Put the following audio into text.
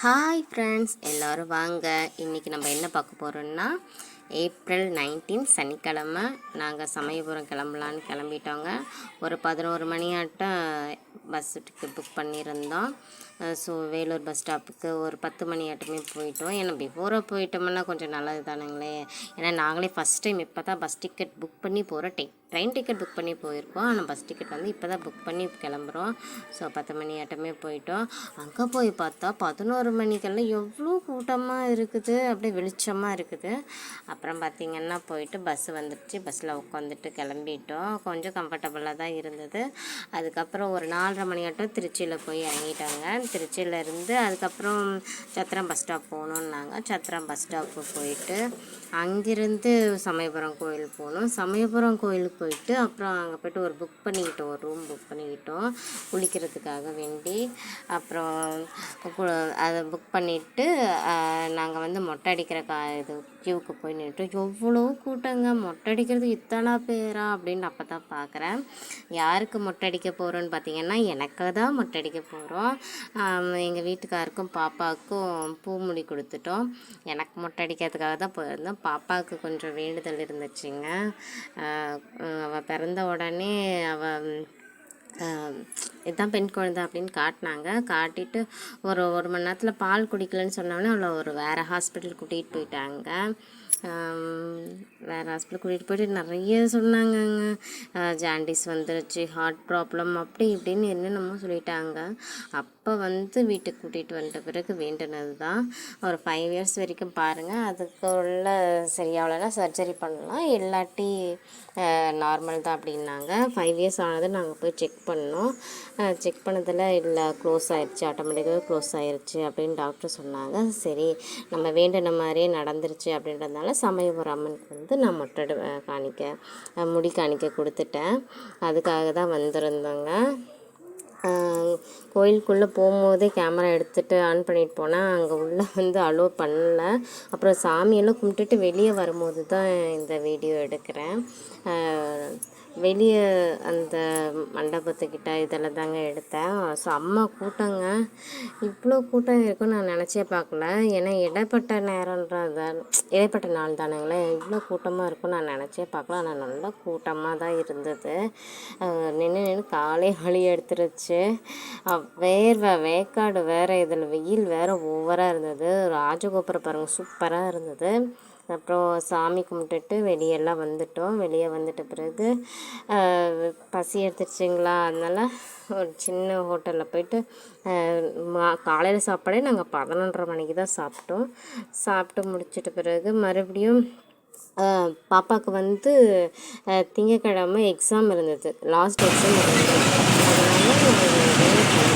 Hi friends, எல்லோரும் வாங்க. இன்றைக்கி நம்ம என்ன பார்க்க போகிறோம்னா, ஏப்ரல் 19 சனிக்கிழமை நாங்கள் சமயபுரம் கிளம்பலான்னு கிளம்பிட்டோங்க. ஒரு 11 மணியாட்டம் பஸ் டிக்கெட் புக் பண்ணியிருந்தோம். ஸோ வேலூர் பஸ் ஸ்டாப்புக்கு ஒரு 10 மணியாட்டமே போயிட்டோம். ஏன்னா பிஃபோராக போயிட்டோம்னா கொஞ்சம் நல்லது தானுங்களே. ஏன்னா நாங்களே ஃபஸ்ட் டைம் இப்போ தான் பஸ் டிக்கெட் புக் பண்ணி போகிறோம். ட்ரெயின் டிக்கெட் புக் பண்ணி போயிருக்கோம். ஆனால் பஸ் டிக்கெட் வந்து இப்போ தான் புக் பண்ணி கிளம்புறோம். ஸோ 10 மணியாட்டமே போயிட்டோம். அங்கே போய் பார்த்தா 11 மணிக்கெல்லாம் எவ்வளோ கூட்டமாக இருக்குது, அப்படியே வெளிச்சமாக இருக்குது. அப்புறம் பார்த்திங்கன்னா போயிட்டு பஸ்ஸு வந்துடுச்சு. பஸ்ஸில் உட்காந்துட்டு கிளம்பிட்டோம். கொஞ்சம் கம்ஃபர்டபுளாக தான் இருந்தது. அதுக்கப்புறம் ஒரு 4:30 மணியாட்டம் திருச்சியில் போய் இறங்கிட்டாங்க. திருச்சியிலேருந்து அதுக்கப்புறம் சத்திரம் பஸ் ஸ்டாப் போகணுன்னாங்க. சத்திரம் பஸ் ஸ்டாப்பு போயிட்டு அங்கேருந்து சமயபுரம் கோயில் போனோம். சமயபுரம் கோயிலுக்கு போயிட்டு அப்புறம் அங்கே போய்ட்டு ஒரு ரூம் புக் பண்ணிக்கிட்டோம் குளிக்கிறதுக்காக வேண்டி. அப்புறம் அதை புக் பண்ணிவிட்டு நாங்கள் வந்து மொட்டை அடிக்கிற இது க்யூவுக்கு போய் நின்றுட்டு எவ்வளோ கூட்டங்க, மொட்டை அடிக்கிறதுக்கு இத்தனை பேரா அப்படின்னு அப்போ தான் பார்க்குறேன். யாருக்கு மொட்டை அடிக்க போகிறோன்னு பார்த்தீங்கன்னா, எனக்கு தான் மொட்டை அடிக்க போகிறோம். எங்கள் வீட்டுக்காருக்கும் பாப்பாவுக்கும் பூமுடி கொடுத்துட்டோம். எனக்கு மொட்டை அடிக்கிறதுக்காக தான் போயிருந்தோம். பாப்பாவுக்கு கொஞ்சம் வேண்டுதல் இருந்துச்சுங்க. அவள் பிறந்த உடனே அவள் இதுதான் பெண் குழந்தை அப்படின்னு காட்டிட்டு ஒரு மணி நேரத்தில் பால் குடிக்கலன்னு சொன்னோன்னே அவளை ஒரு வேறு ஹாஸ்பிட்டல் கூட்டிகிட்டு போயிட்டாங்க. வேறு ஹாஸ்பிட்டல் கூட்டிகிட்டு போயிட்டு நிறைய சொன்னாங்கங்க. ஜாண்டிஸ் வந்துருச்சு, ஹார்ட் ப்ராப்ளம், அப்படி இப்படின்னு என்னென்னமோ சொல்லிட்டாங்க. அப்போ வந்து வீட்டுக்கு கூட்டிகிட்டு வந்துட்ட பிறகு வேண்டினது தான் ஒரு 5 இயர்ஸ் வரைக்கும் பாருங்கள், அதுக்குள்ள சரியாகலைன்னா சர்ஜரி பண்ணலாம், இல்லாட்டி நார்மல் தான் அப்படின்னாங்க. 5 இயர்ஸ் ஆனது நாங்கள் போய் செக் பண்ணோம். செக் பண்ணதில் இல்லை, க்ளோஸ் ஆயிடுச்சு, ஆட்டோமேட்டிக்காக க்ளோஸ் ஆயிடுச்சு அப்படின்னு டாக்டர் சொன்னாங்க. சரி, நம்ம வேண்டின மாதிரியே நடந்துருச்சு அப்படின்றதுனால சமயபுரம் அம்மனுக்கு வந்து நான் முடி காணிக்க கொடுத்துட்டேன். அதுக்காக தான் வந்திருந்தோங்க. கோயிலுக்குள்ளே போகும்போதே கேமரா எடுத்துகிட்டு ஆன் பண்ணிட்டு போனால் அங்கே உள்ளே வந்து அலோவ் பண்ணல. அப்புறம் சாமியெல்லாம் கும்பிட்டுட்டு வெளியே வரும்போது தான் இந்த வீடியோ எடுக்கிறேன். வெளியே அந்த மண்டபத்துக்கிட்ட இதில் தாங்க எடுத்தேன். ஸோ அம்மா கூட்டங்க, இவ்வளோ கூட்டம் இருக்குன்னு நான் நினச்சே பார்க்கல. ஏன்னா இடைப்பட்ட நாள் தானுங்களே, இவ்வளோ கூட்டமாக இருக்குன்னு நான் நினச்சே பார்க்கல. ஆனால் நல்லா கூட்டமாக தான் இருந்தது. நின்று காலே வலி எடுத்துருச்சு. வேக்காடு வேறு, இதில் வெயில் வேறு ஓவராக இருந்தது. ராஜகோபுரம் பாருங்கள், சூப்பராக இருந்தது. அப்புறம் சாமி கும்பிட்டுட்டு வெளியெல்லாம் வந்துட்டோம். வெளியே வந்துட்ட பிறகு பசி எடுத்துருச்சுங்களா, அதனால் ஒரு சின்ன ஹோட்டலில் போயிட்டு காலையில் சாப்பாடே நாங்கள் 11:30 மணிக்கு தான் சாப்பிட்டோம். சாப்பிட்டு முடிச்சிட்ட பிறகு மறுபடியும் பாப்பாவுக்கு வந்து திங்கக்கிழமை எக்ஸாம் இருந்தது, லாஸ்ட் எக்ஸாம் இருந்தது. அதனால்